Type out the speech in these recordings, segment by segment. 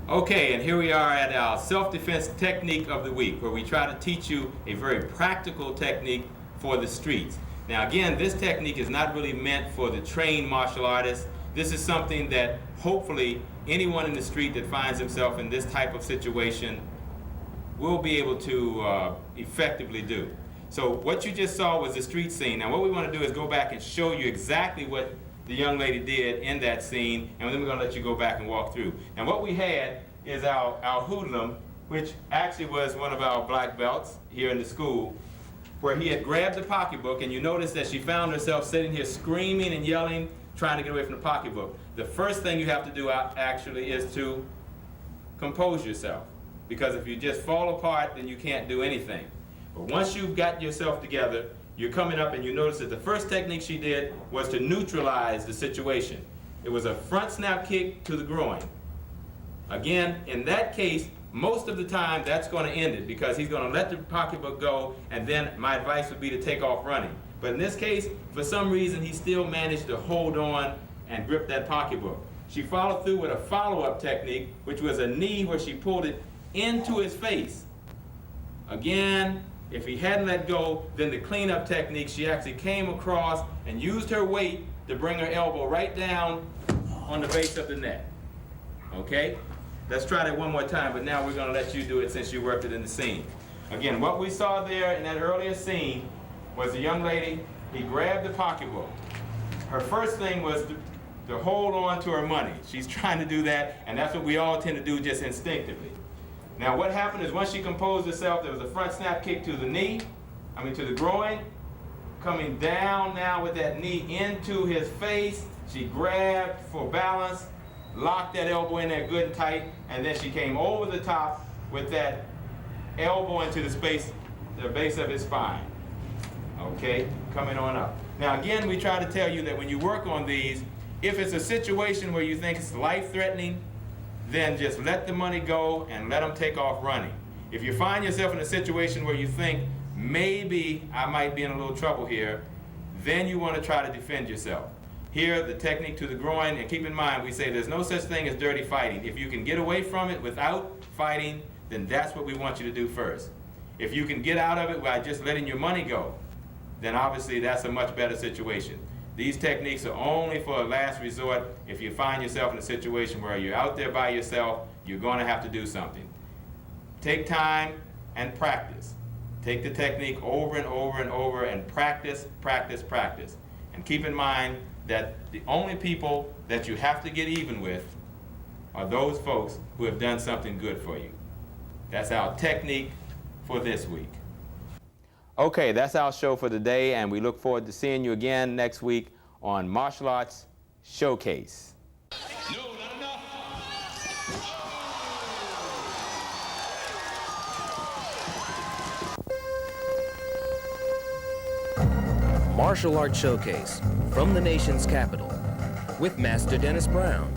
Okay, and here we are at our self-defense technique of the week, where we try to teach you a very practical technique for the streets. Now again, this technique is not really meant for the trained martial artist. This is something that hopefully anyone in the street that finds himself in this type of situation will be able to effectively do. So what you just saw was the street scene. Now what we want to do is go back and show you exactly what the young lady did in that scene, and then we're going to let you go back and walk through. And what we had is our hoodlum, which actually was one of our black belts here in the school, where he had grabbed the pocketbook, and you notice that she found herself sitting here screaming and yelling, trying to get away from the pocketbook. The first thing you have to do actually is to compose yourself, because if you just fall apart, then you can't do anything. But once you've got yourself together, you're coming up and you notice that the first technique she did was to neutralize the situation. It was a front snap kick to the groin. Again, in that case, most of the time that's going to end it, because he's going to let the pocketbook go, and then my advice would be to take off running. But in this case, for some reason, he still managed to hold on and grip that pocketbook. She followed through with a follow-up technique, which was a knee where she pulled it into his face. Again, if he hadn't let go, then the cleanup technique, she actually came across and used her weight to bring her elbow right down on the base of the neck. Okay? Let's try that one more time, but now we're going to let you do it since you worked it in the scene. Again, what we saw there in that earlier scene was the young lady, he grabbed the pocketbook. Her first thing was to hold on to her money. She's trying to do that, and that's what we all tend to do just instinctively. Now what happened is once she composed herself, there was a front snap kick to the groin, coming down now with that knee into his face. She grabbed for balance, locked that elbow in there good and tight, and then she came over the top with that elbow into the base of his spine. Okay, coming on up. Now again, we try to tell you that when you work on these, if it's a situation where you think it's life-threatening, then just let the money go and let them take off running. If you find yourself in a situation where you think, maybe I might be in a little trouble here, then you want to try to defend yourself. Here, the technique to the groin, and keep in mind, we say there's no such thing as dirty fighting. If you can get away from it without fighting, then that's what we want you to do first. If you can get out of it by just letting your money go, then obviously that's a much better situation. These techniques are only for a last resort. If you find yourself in a situation where you're out there by yourself, you're going to have to do something. Take time and practice. Take the technique over and over and over and practice, practice, practice. And keep in mind that the only people that you have to get even with are those folks who have done something good for you. That's our technique for this week. Okay, that's our show for today, and we look forward to seeing you again next week on Martial Arts Showcase. No, not enough. Martial Arts Showcase from the nation's capital with Master Dennis Brown.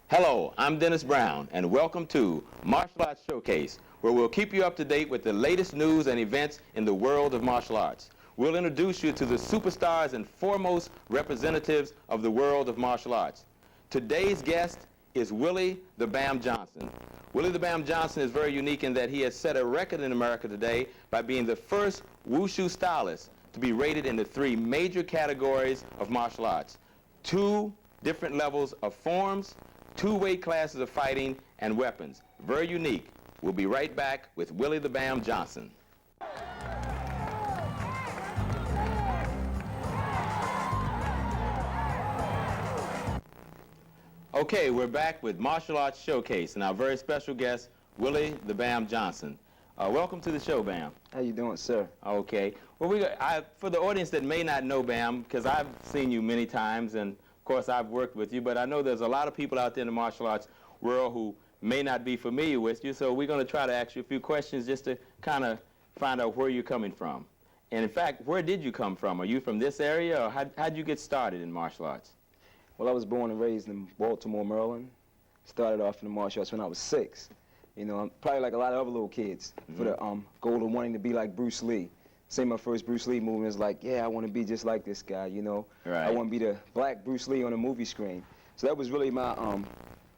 Hello, I'm Dennis Brown, and welcome to Martial Arts Showcase, where we'll keep you up to date with the latest news and events in the world of martial arts. We'll introduce you to the superstars and foremost representatives of the world of martial arts. Today's guest is Willie the Bam Johnson. Willie the Bam Johnson is very unique in that he has set a record in America today by being the first wushu stylist to be rated in the 3 major categories of martial arts: 2 different levels of forms, 2 weight classes of fighting, and weapons. Very unique. We'll be right back with Willie the Bam Johnson. Okay, we're back with Martial Arts Showcase and our very special guest, Willie the Bam Johnson. Welcome to the show, Bam. How you doing, sir? Okay. Well, for the audience that may not know Bam, because I've seen you many times, and of course I've worked with you, but I know there's a lot of people out there in the martial arts world who may not be familiar with you, so we're going to try to ask you a few questions just to kind of find out where you're coming from. And in fact, where did you come from? Are you from this area, or how'd you get started in martial arts? Well, I was born and raised in Baltimore, Maryland. Started off in the martial arts when I was 6. You know, I'm probably like a lot of other little kids, for the goal of wanting to be like Bruce Lee. Say my first Bruce Lee movie was like, yeah, I want to be just like this guy, you know. Right. I want to be the black Bruce Lee on a movie screen. So that was really my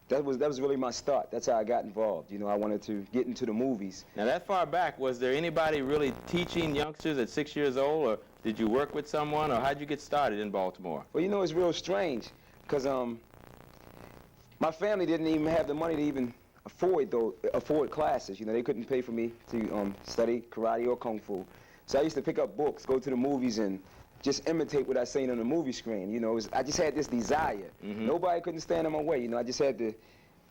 that was really my start. That's how I got involved. You know, I wanted to get into the movies. Now, that far back, was there anybody really teaching youngsters at 6 years old, or did you work with someone, or how'd you get started in Baltimore? Well, you know, it's real strange, because my family didn't even have the money to even afford classes. You know, they couldn't pay for me to study karate or kung fu. So I used to pick up books, go to the movies, and just imitate what I seen on the movie screen. You know, I just had this desire. Nobody couldn't stand in my way. You know, I just had to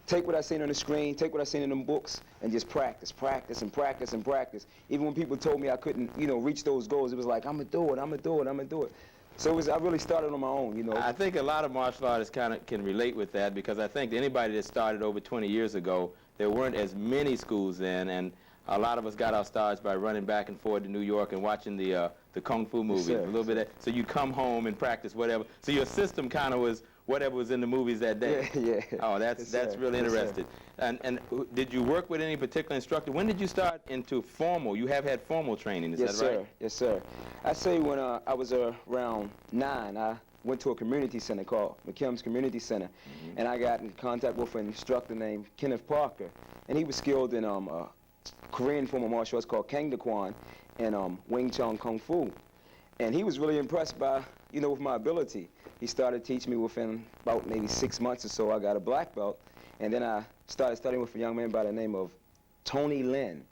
take what I seen on the screen, take what I seen in them books, and just practice, practice, and practice, and practice. Even when people told me I couldn't, you know, reach those goals, it was like, I'm gonna do it, I'm gonna do it, I'm gonna do it. So I really started on my own, you know. I think a lot of martial artists kind of can relate with that, because I think anybody that started over 20 years ago, there weren't as many schools then, and a lot of us got our starts by running back and forth to New York and watching the kung fu movies, Yes, sir. a little bit. So you come home and practice whatever. So your system kind of was whatever was in the movies that day. Yeah. Oh, that's Yes, sir. really Yes, sir. interesting. And did you work with any particular instructor? When did you start into formal? You have had formal training, is Yes, that right? sir. Yes, sir. I say when I was around 9, I went to a community center called McKim's Community Center, and I got in contact with an instructor named Kenneth Parker, and he was skilled in Korean form of martial arts called Kang Kwan and Wing Chun Kung Fu. And he was really impressed by, you know, with my ability. He started teaching me within about maybe 6 months or so. I got a black belt. And then I started studying with a young man by the name of Tony Lin.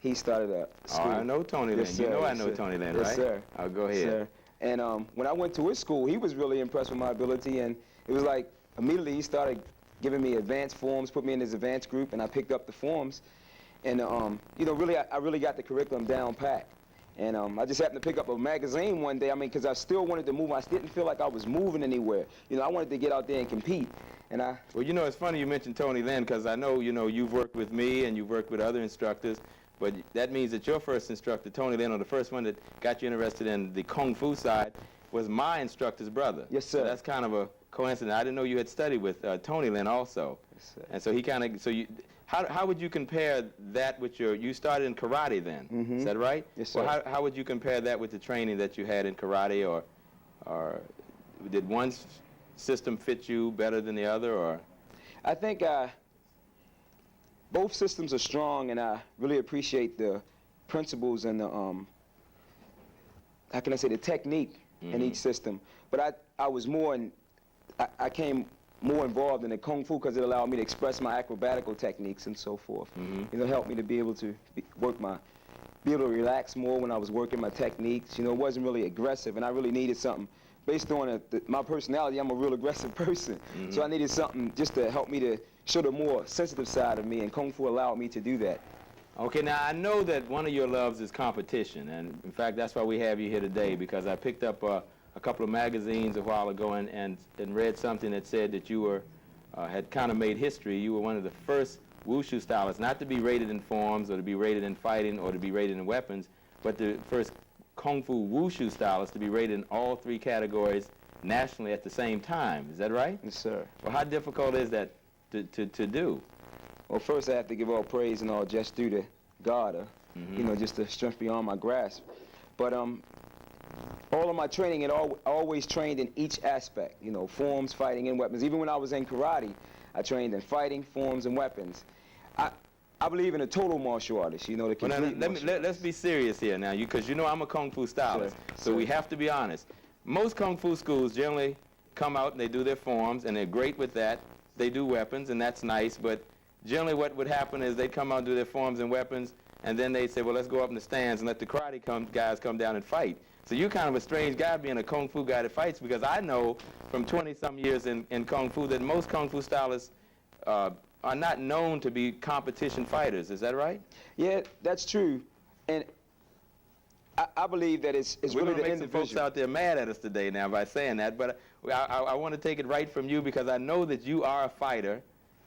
He started a school. Oh, I know Tony Lin. Yes, You sir. know I Yes, know sir. Tony Lin, Yes, right? sir. Oh, go ahead. Yes, sir. And when I went to his school, he was really impressed with my ability, and it was like immediately he started giving me advanced forms, put me in his advanced group, and I picked up the forms. And, you know, really, I really got the curriculum down pat. And I just happened to pick up a magazine one day, I mean, because I still wanted to move. I didn't feel like I was moving anywhere. You know, I wanted to get out there and compete. And Well, you know, it's funny you mentioned Tony Lin, because I know, you know, you've worked with me and you've worked with other instructors, but that means that your first instructor, Tony Lin, or the first one that got you interested in the Kung Fu side, was my instructor's brother. Yes, sir. So that's kind of a coincidence. I didn't know you had studied with Tony Lin also. Yes, sir. And so he kind of, so you, how would you compare that with you started in karate then, is that right? Yes, sir. Well, how would you compare that with the training that you had in karate, or did one system fit you better than the other, or? I think both systems are strong, and I really appreciate the principles and the, how can I say, the technique in each system. But I was more I came more involved in the Kung Fu because it allowed me to express my acrobatical techniques and so forth. You know, helped me to be able to be able to relax more when I was working my techniques. You know, it wasn't really aggressive, and I really needed something. Based on my personality, I'm a real aggressive person. So I needed something just to help me to show the more sensitive side of me, and Kung Fu allowed me to do that. Okay, now I know that one of your loves is competition, and in fact that's why we have you here today, because I picked up a couple of magazines a while ago and read something that said that you were had kind of made history. You were one of the first wushu stylists not to be rated in forms or to be rated in fighting or to be rated in weapons, but the first Kung Fu wushu stylist to be rated in all 3 categories nationally at the same time. Is that right? Yes, sir. Well, how difficult is that to do? Well, first I have to give all praise and all just due to God, you know, just the strength beyond my grasp. But all of my training, I always trained in each aspect, you know, forms, fighting, and weapons. Even when I was in karate, I trained in fighting, forms, and weapons. I believe in a total martial artist, you know, the Well, complete now, let's be serious here now, because you know I'm a Kung Fu stylist, so we have to be honest. Most Kung Fu schools generally come out and they do their forms, and they're great with that. They do weapons, and that's nice, but generally what would happen is they'd come out and do their forms and weapons, and then they'd say, well, let's go up in the stands and let the karate guys come down and fight. So you're kind of a strange guy being a Kung Fu guy that fights, because I know from 20-some years in Kung Fu that most Kung Fu stylists are not known to be competition fighters. Is that right? Yeah, that's true. And I believe that it's We're really going to the make some folks individual. out there mad at us today now by saying that, but I want to take it right from you, because I know that you are a fighter,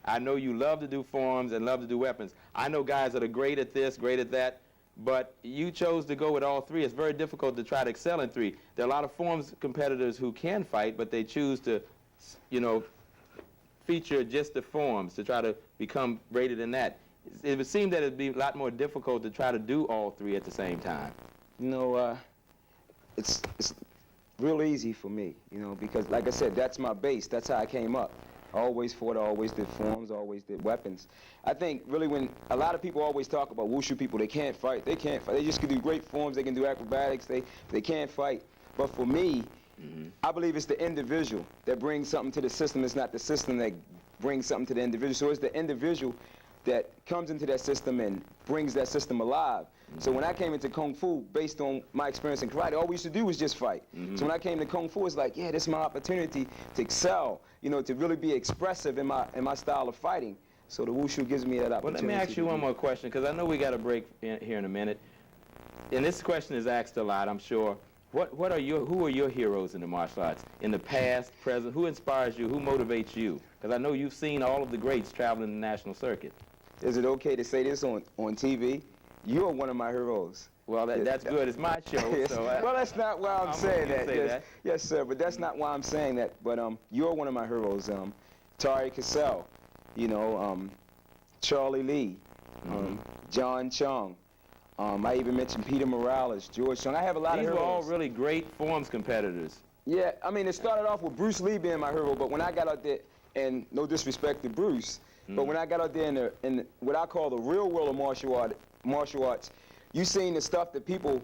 I know you love to do forms and love to do weapons. I know guys that are great at this, great at that, but you chose to go with all three. It's very difficult to try to excel in three. There are a lot of forms competitors who can fight, but they choose to, you know, feature just the forms to try to become rated in that. It would seem that it'd be a lot more difficult to try to do all three at the same time. You know, it's real easy for me, you know, because like I said, that's my base. That's how I came up. I always fought, I always did forms, I always did weapons. I think really when a lot of people always talk about wushu people, they can't fight, they can't fight. They just can do great forms, they can do acrobatics, they can't fight. But for me, I believe it's the individual that brings something to the system. It's not the system that brings something to the individual. So it's the individual that comes into that system and brings that system alive. So when I came into Kung Fu, based on my experience in karate, all we used to do was just fight. So when I came to Kung Fu, it's like, yeah, this is my opportunity to excel, you know, to really be expressive in my style of fighting. So the Wushu gives me that opportunity. Well, let me ask you one more question, because I know we got a break here in a minute. And this question is asked a lot, I'm sure. Who are your heroes in the martial arts? In the past, present, who inspires you, who motivates you? Because I know you've seen all of the greats traveling the national circuit. Is it okay to say this on TV? You're one of my heroes. Well, that's good. It's my show. Yes. So well, that's not why I'm saying that. Say that. Yes, sir, but that's not why I'm saying that. But you're one of my heroes. Tari Cassell, you know, Charlie Lee, John Chung. I even mentioned Peter Morales, George Chung. I have a lot of heroes. These were all really great forms competitors. Yeah, I mean, it started off with Bruce Lee being my hero, but when I got out there, and no disrespect to Bruce, but when I got out there in what I call the real world of martial arts, you seen the stuff that people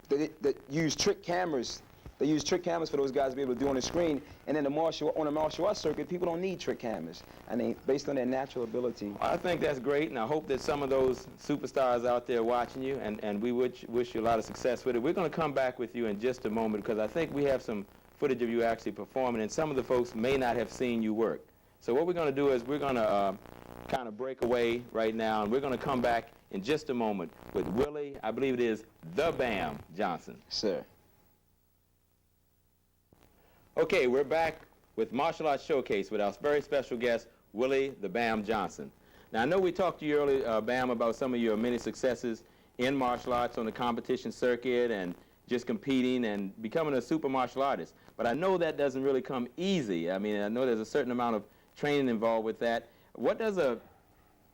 that use trick cameras. They use trick cameras for those guys to be able to do on the screen. And then on the martial arts circuit, people don't need trick cameras. I mean, based on their natural ability. I think that's great, and I hope that some of those superstars out there watching you, and we wish you a lot of success with it. We're going to come back with you in just a moment, because I think we have some footage of you actually performing, and some of the folks may not have seen you work. So what we're going to do is we're going to kind of break away right now, and we're going to come back in just a moment with Willie, I believe it is, the Bam Johnson. Sir. Okay, we're back with Martial Arts Showcase with our very special guest, Willie the Bam Johnson. Now, I know we talked to you earlier, Bam, about some of your many successes in martial arts on the competition circuit and just competing and becoming a super martial artist. But I know that doesn't really come easy. I mean, I know there's a certain amount of training involved with that. What does a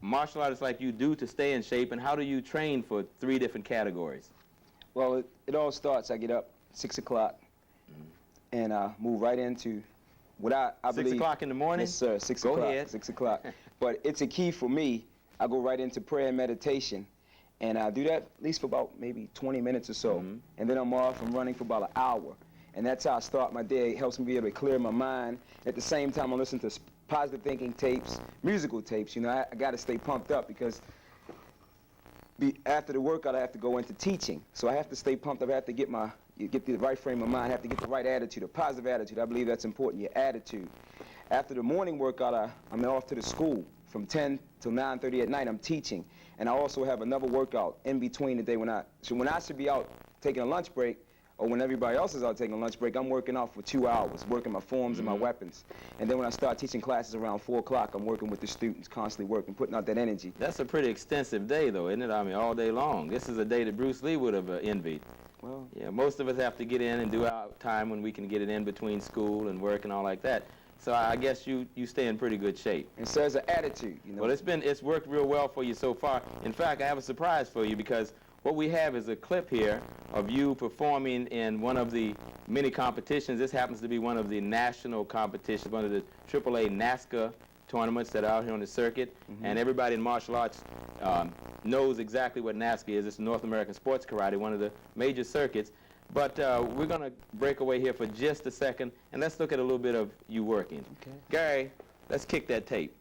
martial artist like you do to stay in shape, and how do you train for 3 different categories? Well, it all starts, I get up 6 o'clock and move right into what I believe. 6 o'clock in the morning? Yes, sir, 6 Go o'clock. ahead. 6 o'clock. But it's a key for me. I go right into prayer and meditation. And I do that at least for about maybe 20 minutes or so. And then I'm off. I'm running for about an hour. And that's how I start my day. It helps me be able to clear my mind. At the same time, I listen to positive thinking tapes, musical tapes. You know, I got to stay pumped up, because after the workout, I have to go into teaching. So I have to stay pumped up. I have to get the right frame of mind. I have to get the right attitude, a positive attitude. I believe that's important, your attitude. After the morning workout, I'm off to the school. From 10 till 9:30 at night, I'm teaching. And I also have another workout in between the day when I should be out taking a lunch break, or when everybody else is out taking a lunch break, I'm working out for 2 hours, working my forms and my weapons. And then when I start teaching classes around 4 o'clock, I'm working with the students, constantly working, putting out that energy. That's a pretty extensive day, though, isn't it? I mean, all day long. This is a day that Bruce Lee would have envied. Well, yeah, most of us have to get in and do our time when we can get it in between school and work and all like that. So I guess you stay in pretty good shape. and so there's an attitude, you know. Well, it's worked real well for you so far. In fact, I have a surprise for you, because what we have is a clip here of you performing in one of the many competitions. This happens to be one of the national competitions, one of the AAA NASCA tournaments that are out here on the circuit. And everybody in martial arts knows exactly what NASCA is. It's North American Sports Karate, one of the major circuits. But we're going to break away here for just a second, and let's look at a little bit of you working. Okay. Gary, let's kick that tape.